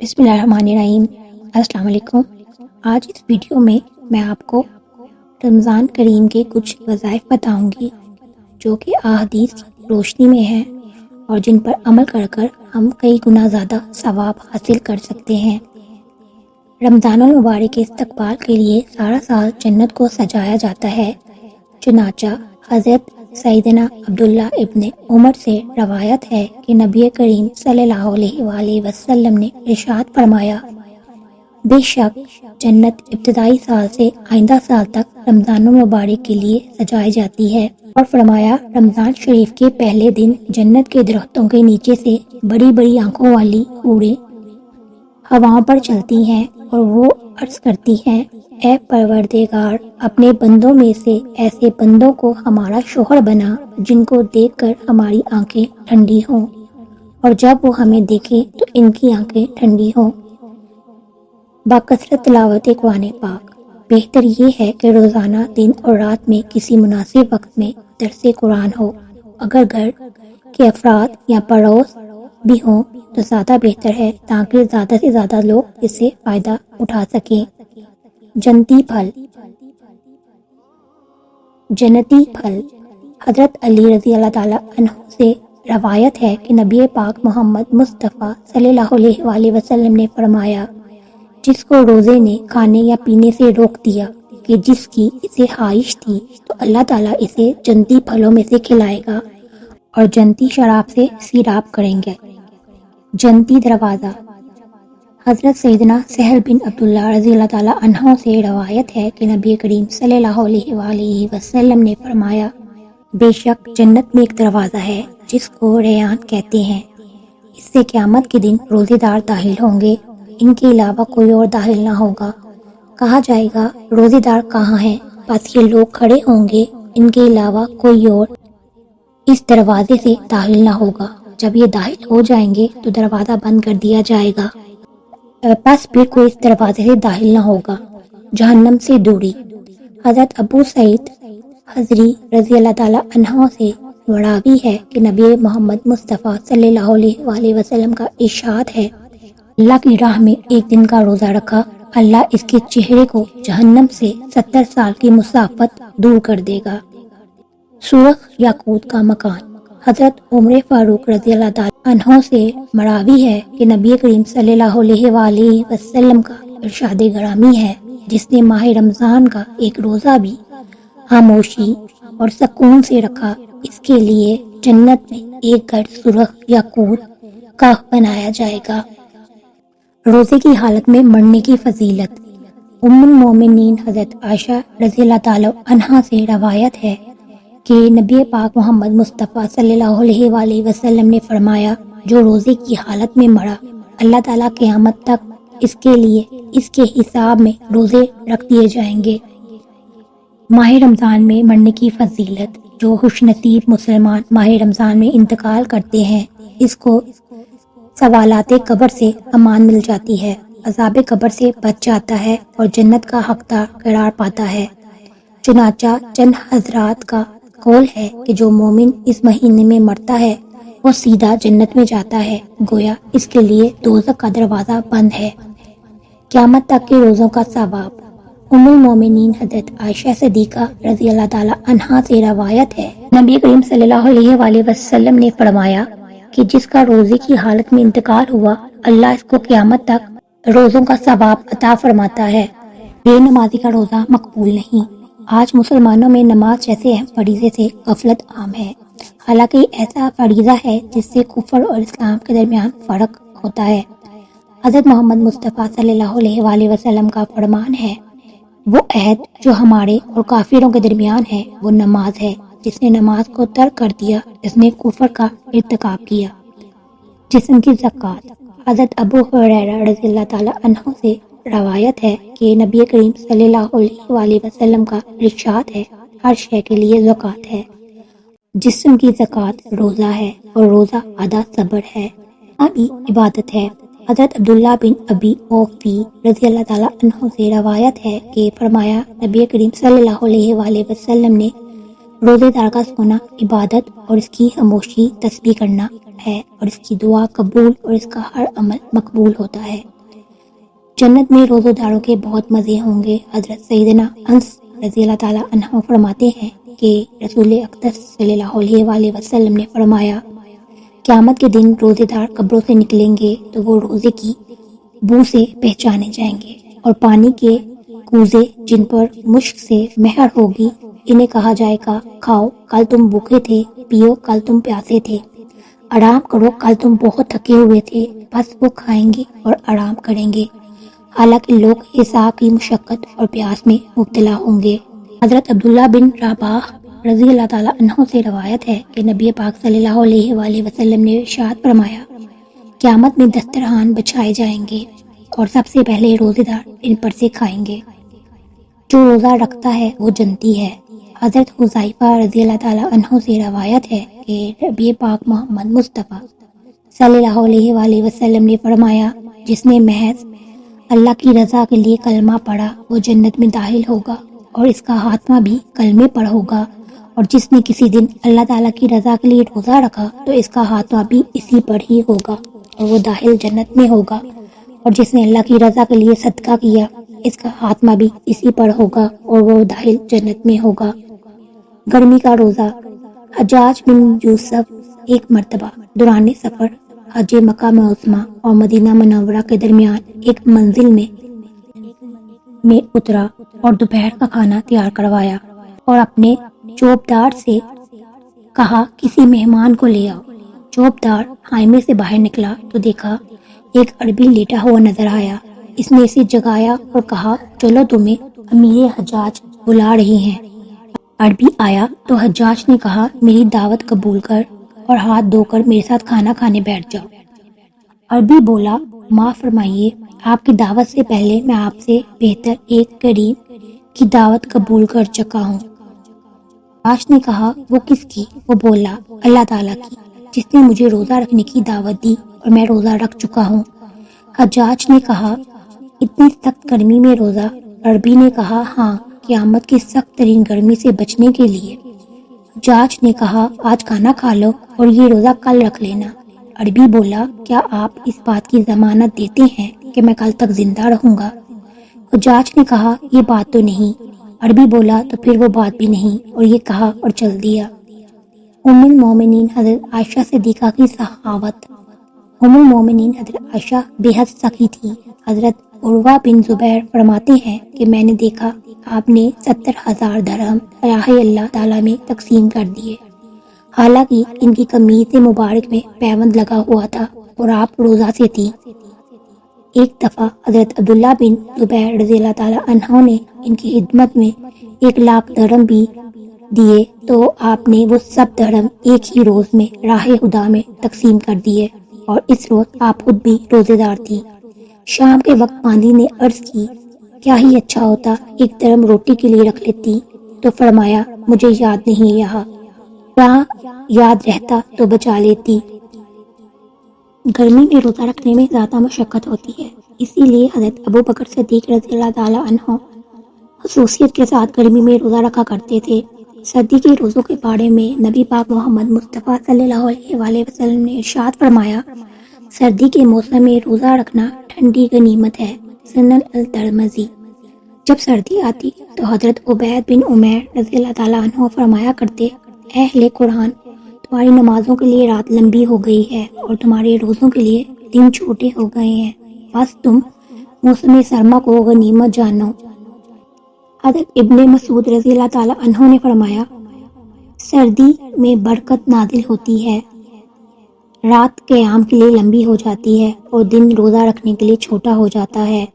بسم اللہ الرحمن الرحیم۔ السلام علیکم۔ آج اس ویڈیو میں آپ کو رمضان کریم کے کچھ وظائف بتاؤں گی جو کہ احادیث کی روشنی میں ہیں اور جن پر عمل کر کر ہم کئی گنا زیادہ ثواب حاصل کر سکتے ہیں۔ رمضان المبارک کے استقبال کے لیے سارا سال جنت کو سجایا جاتا ہے۔ چنانچہ حضرت سیدنا عبداللہ ابن عمر سے روایت ہے کہ نبی کریم صلی اللہ علیہ وآلہ وسلم نے ارشاد فرمایا، بے شک جنت ابتدائی سال سے آئندہ سال تک رمضان المبارک کے لیے سجائی جاتی ہے، اور فرمایا رمضان شریف کے پہلے دن جنت کے درختوں کے نیچے سے بڑی بڑی آنکھوں والی حوریں ہواؤں پر چلتی ہیں اور وہ عرض کرتی ہیں، اے پروردگار، اپنے بندوں میں سے ایسے بندوں کو ہمارا شوہر بنا جن کو دیکھ کر ہماری آنکھیں ٹھنڈی ہوں، اور جب وہ ہمیں دیکھیں تو ان کی آنکھیں ٹھنڈی ہوں۔ باکثرت تلاوت قرآن پاک۔ بہتر یہ ہے کہ روزانہ دن اور رات میں کسی مناسب وقت میں درس قرآن ہو۔ اگر گھر کے افراد یا پڑوس بھی ہوں تو زیادہ بہتر ہے، تاکہ زیادہ سے زیادہ لوگ اس سے فائدہ اٹھا سکیں۔ جنتی پھل۔ جنتی پھل۔ حضرت علی رضی اللہ تعالیٰ عنہ سے روایت ہے کہ نبی پاک محمد مصطفیٰ صلی اللہ علیہ وآلہ وسلم نے فرمایا، جس کو روزے نے کھانے یا پینے سے روک دیا کہ جس کی اسے خواہش تھی تو اللہ تعالیٰ اسے جنتی پھلوں میں سے کھلائے گا اور جنتی شراب سے سیراب کریں گے۔ جنتی دروازہ۔ حضرت سیدنا سہل بن عبداللہ رضی اللہ تعالیٰ عنہ سے روایت ہے کہ نبی کریم صلی اللہ علیہ وآلہ وسلم نے فرمایا، بے شک جنت میں ایک دروازہ ہے جس کو ریان کہتے ہیں، اس سے قیامت کے دن روزے دار داخل ہوں گے، ان کے علاوہ کوئی اور داخل نہ ہوگا۔ کہا جائے گا، روزے دار کہاں ہیں؟ بس یہ لوگ کھڑے ہوں گے، ان کے علاوہ کوئی اور اس دروازے سے داخل نہ ہوگا۔ جب یہ داخل ہو جائیں گے تو دروازہ بند کر دیا جائے گا، بس پھر کوئی اس دروازے سے داخل نہ ہوگا۔ جہنم سے دوری۔ حضرت ابو سعید خدری رضی اللہ تعالیٰ عنہ سے مروی ہے کہ نبی محمد مصطفیٰ صلی اللہ علیہ وآلہ وسلم کا ارشاد ہے، اللہ کی راہ میں ایک دن کا روزہ رکھا، اللہ اس کے چہرے کو جہنم سے 70 سال کی مسافت دور کر دے گا۔ سرخ یاقوت کا مکان۔ حضرت عمر فاروق رضی اللہ تعالیٰ عنہ سے مروی ہے کہ نبی کریم صلی اللہ علیہ وآلہ وسلم کا ارشاد گرامی ہے، جس نے ماہ رمضان کا ایک روزہ بھی خاموشی اور سکون سے رکھا، اس کے لیے جنت میں ایک گھر سرخ یاقوت کا بنایا جائے گا۔ روزے کی حالت میں مرنے کی فضیلت۔ ام المومنین حضرت عائشہ رضی اللہ تعالیٰ عنہا سے روایت ہے کہ نبی پاک محمد مصطفیٰ صلی اللہ علیہ وآلہ وسلم نے فرمایا، جو روزے کی حالت میں مرا، اللہ تعالیٰ قیامت تک اس کے لیے اس کے حساب میں روزے رکھ دیے جائیں گے۔ ماہ رمضان میں مرنے کی فضیلت۔ جو خوش نصیب مسلمان ماہ رمضان میں انتقال کرتے ہیں، اس کو سوالات قبر سے امان مل جاتی ہے، عذاب قبر سے بچ جاتا ہے اور جنت کا حقدار قرار پاتا ہے۔ چنانچہ چند حضرات کا قول ہے کہ جو مومن اس مہینے میں مرتا ہے وہ سیدھا جنت میں جاتا ہے، گویا اس کے لیے دوزخ کا دروازہ بند ہے۔ قیامت تک کے روزوں کا ثواب۔ ام المومنین حضرت عائشہ صدیقہ رضی اللہ تعالیٰ عنہا سے روایت ہے، نبی کریم صلی اللہ علیہ وآلہ وسلم نے فرمایا کہ جس کا روزے کی حالت میں انتقال ہوا، اللہ اس کو قیامت تک روزوں کا ثواب عطا فرماتا ہے۔ بے نمازی کا روزہ مقبول نہیں۔ آج مسلمانوں میں نماز جیسے اہم فریضے سے غفلت عام ہے، حالانکہ یہ ایسا فریضہ ہے جس سے کفر اور اسلام کے درمیان فرق ہوتا ہے۔ حضرت محمد مصطفیٰ صلی اللہ علیہ وآلہ وسلم کا فرمان ہے، وہ عہد جو ہمارے اور کافروں کے درمیان ہے وہ نماز ہے، جس نے نماز کو ترک کر دیا اس نے کفر کا ارتکاب کیا۔ جسم کی زکوٰۃ۔ حضرت ابو ہریرہ رضی اللہ تعالیٰ عنہ سے روایت ہے کہ نبی کریم صلی اللہ علیہ وآلہ وسلم کا ارشاد ہے، ہر شے کے لیے زکوٰۃ ہے۔ جسم کی زکوٰۃ روزہ ہے اور روزہ آدھا صبر ہے، بھی عبادت ہے۔ حضرت عبداللہ بن ابی اوفی رضی اللہ تعالیٰ عنہ سے روایت ہے کہ فرمایا، نبی کریم صلی اللہ علیہ وآلہ وسلم نے روزے دار کا سونا عبادت اور اس کی خاموشی تسبیح کرنا ہے، اور اس کی دعا قبول اور اس کا ہر عمل مقبول ہوتا ہے۔ جنت میں روزہ داروں کے بہت مزے ہوں گے۔ حضرت سیدنا انس رضی اللہ تعالیٰ عنہ فرماتے ہیں کہ رسول اقدس صلی اللہ علیہ وآلہ وسلم نے فرمایا، قیامت کے دن روزے دار قبروں سے نکلیں گے تو وہ روزے کی بو سے پہچانے جائیں گے، اور پانی کے کوزے جن پر مشک سے مہر ہوگی، انہیں کہا جائے گا، کھاؤ کل تم بھوکے تھے، پیو کل تم پیاسے تھے، آرام کرو کل تم بہت تھکے ہوئے تھے۔ بس وہ کھائیں گے اور آرام کریں گے، حالانکہ لوگ حساب کی مشقت اور پیاس میں مبتلا ہوں گے۔ حضرت عبداللہ بن رباح رضی اللہ تعالیٰ عنہ سے روایت ہے کہ نبی پاک صلی اللہ علیہ وآلہ وسلم نے ارشاد فرمایا، قیامت میں دسترخوان بچھائے جائیں گے اور سب سے پہلے روزے دار ان پر سے کھائیں گے۔ جو روزہ رکھتا ہے وہ جنتی ہے۔ حضرت حذیفہ رضی اللہ تعالیٰ عنہ سے روایت ہے کہ نبی پاک محمد مصطفیٰ صلی اللہ علیہ وآلہ وسلم نے فرمایا، جس نے محض اللہ کی رضا کے لیے کلمہ پڑھا وہ جنت میں داخل ہوگا، اور اس کا خاتمہ بھی کلمے پر ہوگا، اور جس نے کسی دن اللہ تعالیٰ کی رضا کے لیے روزہ رکھا تو اس کا خاتمہ بھی اسی پر ہی ہوگا اور وہ داخل جنت میں ہوگا، اور جس نے اللہ کی رضا کے لیے صدقہ کیا اس کا خاتمہ بھی اسی پر ہوگا اور وہ داخل جنت میں ہوگا۔ گرمی کا روزہ۔ حجاج بن یوسف ایک مرتبہ دوران سفر حج مکہ معظمہ اور مدینہ منورہ کے درمیان ایک منزل میں اترا اور دوپہر کا کھانا تیار کروایا اور اپنے چوبدار سے کہا، کسی مہمان کو لے آؤ۔ چوبدار خیمے سے باہر نکلا تو دیکھا ایک عربی لیٹا ہوا نظر آیا۔ اس نے اسے جگایا اور کہا، چلو تمہیں امیر حجاج بلا رہی ہیں۔ عربی آیا تو حجاج نے کہا، میری دعوت قبول کر اور ہاتھ دھو کر میرے ساتھ کھانا کھانے بیٹھ جاؤ۔ عربی بولا، معاف فرمائیے، آپ کی دعوت سے پہلے میں آپ سے بہتر ایک غریب کی دعوت قبول کر چکا ہوں۔ حجاج نے کہا، وہ کس کی؟ وہ بولا، اللہ تعالیٰ کی، جس نے مجھے روزہ رکھنے کی دعوت دی اور میں روزہ رکھ چکا ہوں۔ حجاج نے کہا، اتنی سخت گرمی میں روزہ؟ عربی نے کہا، ہاں، قیامت کی سخت ترین گرمی سے بچنے کے لیے۔ حجاج نے کہا، آج کھانا کھا لو اور یہ روزہ کل رکھ لینا۔ عربی بولا، کیا آپ اس بات کی ضمانت دیتے ہیں کہ میں کل تک زندہ رہوں گا؟ حجاج نے کہا، یہ بات تو نہیں۔ عربی بولا، تو پھر وہ بات بھی نہیں، اور یہ کہا اور چل دیا۔ ام المومنین حضرت عائشہ صدیقہ کی سخاوت۔ ام المومنین حضرت عائشہ بے حد سخی تھی۔ حضرت عروہ بن زبیر فرماتے ہیں کہ میں نے دیکھا آپ نے 70,000 درہم راہ اللہ تعالیٰ میں تقسیم کر دیے، حالانکہ ان کی قمیص مبارک میں پیوند لگا ہوا تھا اور آپ روزہ سے تھی۔ ایک دفعہ حضرت عبداللہ بن زبیر رضی اللہ تعالیٰ عنہ نے ان کی خدمت میں 1,00,000 درہم بھی دیے تو آپ نے وہ سب درہم ایک ہی روز میں راہ خدا میں تقسیم کر دیے، اور اس روز آپ خود بھی روزے دار تھی۔ شام کے وقت باندی نے عرض کی، کیا ہی اچھا ہوتا، ایک درہم روٹی کے لیے رکھ لیتی۔ تو فرمایا، مجھے یاد نہیں رہا، یاد رہتا تو بچا لیتی۔ گرمی میں روزہ رکھنے میں زیادہ مشقت ہوتی ہے، اسی لیے حضرت ابو بکر صدیق رضی اللہ تعالیٰ عنہ خصوصیت کے ساتھ گرمی میں روزہ رکھا کرتے تھے۔ سردی کے روزوں کے بارے میں نبی پاک محمد مصطفیٰ صلی اللہ علیہ وآلہ وسلم نے ارشاد فرمایا، سردی کے موسم میں روزہ رکھنا ٹھنڈی غنیمت ہے۔ سنن الترمذی۔ جب سردی آتی تو حضرت عبید بن عمیر رضی اللہ تعالیٰ عنہ فرمایا کرتے، اے اہل قرآن، تمہاری نمازوں کے لیے رات لمبی ہو گئی ہے اور تمہارے روزوں کے لیے دن چھوٹے ہو گئے ہیں، بس تم موسم سرما کو غنیمت جانو۔ حضرت ابن مسعود رضی اللہ تعالیٰ عنہ نے فرمایا، سردی میں برکت نازل ہوتی ہے، رات قیام کے لیے لمبی ہو جاتی ہے اور دن روزہ رکھنے کے لیے چھوٹا ہو جاتا ہے۔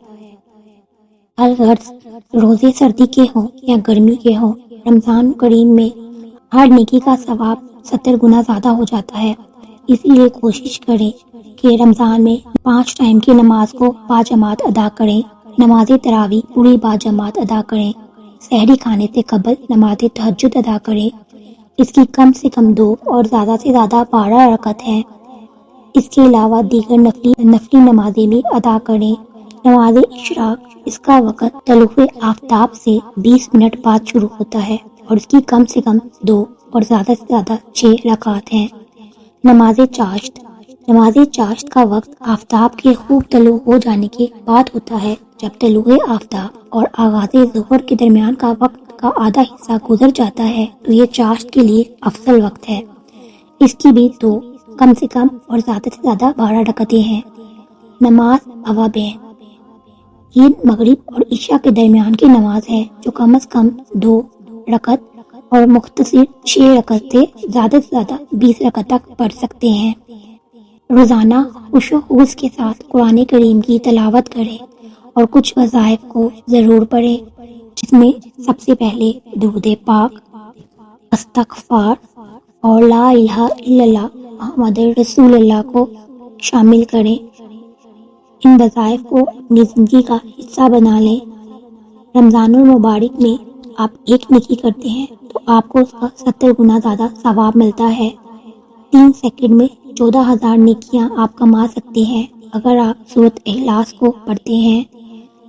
الغرض روزے سردی کے ہوں یا گرمی کے ہوں، رمضان کریم میں ہر نیکی کا ثواب 70 گنا زیادہ ہو جاتا ہے۔ اسی لیے کوشش کریں کہ رمضان میں 5 ٹائم کی نماز کو باجماعت ادا کریں، نماز تراویح پوری باجماعت ادا کریں، سحری کھانے سے قبل نماز تہجد ادا کریں، اس کی کم سے کم 2 اور زیادہ سے زیادہ 12 رکعت ہیں۔ اس کے علاوہ دیگر نفلی نمازیں بھی ادا کریں۔ نماز اشراق، اس کا وقت طلوع آفتاب سے 20 منٹ بعد شروع ہوتا ہے اور اس کی کم سے کم 2 اور زیادہ سے زیادہ 6 رکعات ہیں۔ نماز چاشت چاشت کا وقت آفتاب کے خوب طلوع ہو جانے کے بعد ہوتا ہے۔ جب طلوع آفتاب اور آغاز ظہر کے درمیان کا وقت کا آدھا حصہ گزر جاتا ہے تو یہ چاشت کے لیے افضل وقت ہے۔ اس کی بھی 2 کم سے کم اور زیادہ سے زیادہ 12 رکعتیں ہیں۔ نماز اوابین، یہ مغرب اور عشاء کے درمیان کی نماز ہے جو کم از کم 2 رکعت اور مختصر 6 رکعت سے زیادہ 20 رکعت تک پڑھ سکتے ہیں۔ روزانہ خوش و خضوع کے ساتھ قرآن کریم کی تلاوت کریں اور کچھ وظائف کو ضرور پڑھیں، جس میں سب سے پہلے درود پاک، استغفار اور لا الہ الا اللہ محمد رسول اللہ کو شامل کریں۔ ان وظائف کو اپنی زندگی کا حصہ بنا لیں۔ رمضان المبارک میں آپ ایک نیکی کرتے ہیں تو آپ کو اس کا 70 گنا زیادہ ثواب ملتا ہے۔ 3 سیکنڈ میں 14,000 نیکیاں آپ کما سکتے ہیں اگر آپ سورۃ اخلاص کو پڑھتے ہیں۔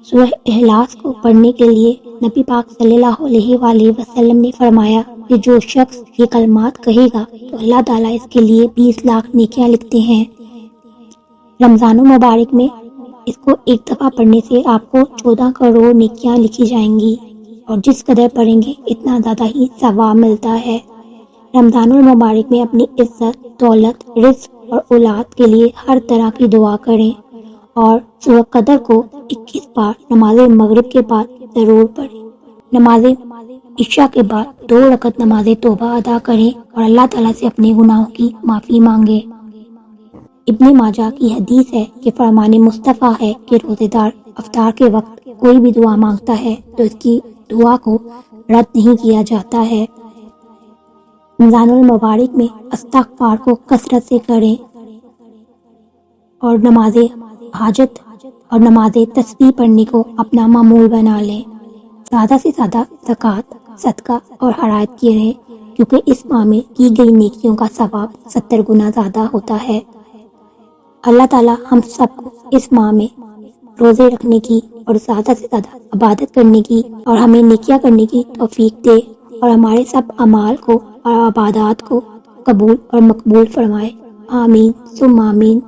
سورۃ اخلاص کو پڑھنے کے لیے نبی پاک صلی اللہ علیہ وآلہ وسلم نے فرمایا کہ جو شخص یہ کلمات کہے گا تو اللہ تعالیٰ اس کے لیے 20 لاکھ نیکیاں لکھتے ہیں۔ رمضان المبارک میں اس کو ایک دفعہ پڑھنے سے آپ کو 14 کروڑ نیکیاں لکھی جائیں گی، اور جس قدر پڑھیں گے اتنا زیادہ ہی ثواب ملتا ہے۔ رمضان المبارک میں اپنی عزت، دولت، رزق اور اولاد کے لیے ہر طرح کی دعا کریں، اور سورۃ قدر کو 21 بار نماز مغرب کے بعد ضرور پڑھیں۔ نماز عشاء کے بعد 2 رکعت نماز توبہ ادا کریں اور اللہ تعالیٰ سے اپنے گناہوں کی معافی مانگیں۔ ابن ماجہ کی حدیث ہے کہ فرمان مصطفیٰ ہے کہ روزے دار افطار کے وقت کوئی بھی دعا مانگتا ہے تو اس کی دعا کو رد نہیں کیا جاتا ہے۔ رمضان المبارک میں استغفار کو کثرت سے کریں اور نماز حاجت اور نماز تسبیح پڑھنے کو اپنا معمول بنا لیں۔ زیادہ سے زیادہ زکوٰۃ، صدقہ اور خیرات کریں، کیونکہ اس ماہ میں کی گئی نیکیوں کا ثواب 70 گنا زیادہ ہوتا ہے۔ اللہ تعالیٰ ہم سب کو اس ماہ میں روزے رکھنے کی اور زیادہ سے زیادہ عبادت کرنے کی اور ہمیں نیکیاں کرنے کی توفیق دے، اور ہمارے سب اعمال کو اور عبادات کو قبول اور مقبول فرمائے۔ آمین ثم آمین۔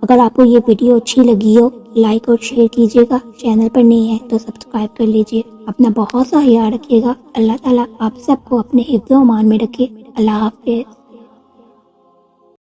اگر آپ کو یہ ویڈیو اچھی لگی ہو لائک اور شیئر کیجیے گا، چینل پر نہیں ہے تو سبسکرائب کر لیجیے۔ اپنا بہت سا خیال رکھیے گا۔ اللہ تعالیٰ آپ سب کو اپنے حفظ و امان میں رکھے۔ اللہ حافظ۔